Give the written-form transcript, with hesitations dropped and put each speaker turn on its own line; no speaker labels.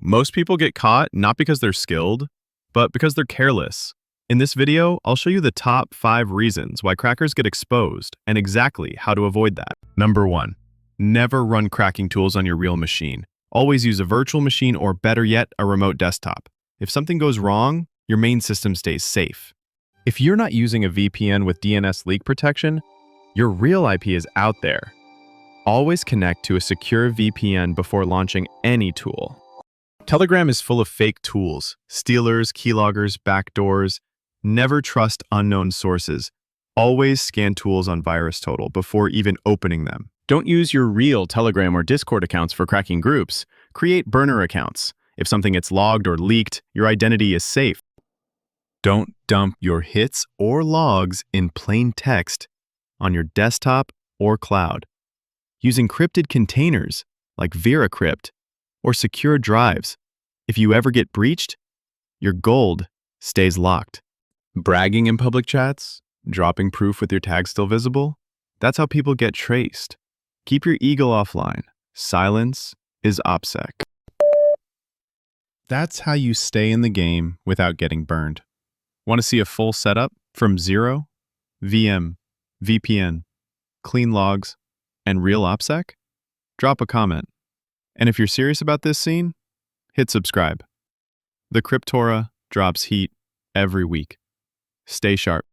Most people get caught not because they're skilled, but because they're careless. In this video, I'll show you the top 5 reasons why crackers get exposed and exactly how to avoid that. Number 1. Never run cracking tools on your real machine. Always use a virtual machine or better yet, a remote desktop. If something goes wrong, your main system stays safe. If you're not using a VPN with DNS leak protection, your real IP is out there. Always connect to a secure VPN before launching any tool. Telegram is full of fake tools, stealers, keyloggers, backdoors. Never trust unknown sources. Always scan tools on VirusTotal before even opening them. Don't use your real Telegram or Discord accounts for cracking groups. Create burner accounts. If something gets logged or leaked, your identity is safe. Don't dump your hits or logs in plain text on your desktop or cloud. Use encrypted containers like VeraCrypt or secure drives. If you ever get breached, your gold stays locked. Bragging in public chats, dropping proof with your tag still visible, that's how people get traced. Keep your ego offline. Silence is OPSEC. That's how you stay in the game without getting burned. Want to see a full setup from zero, VM, VPN, clean logs, and real OPSEC? Drop a comment. And if you're serious about this scene, hit subscribe. The Cryptora drops heat every week. Stay sharp.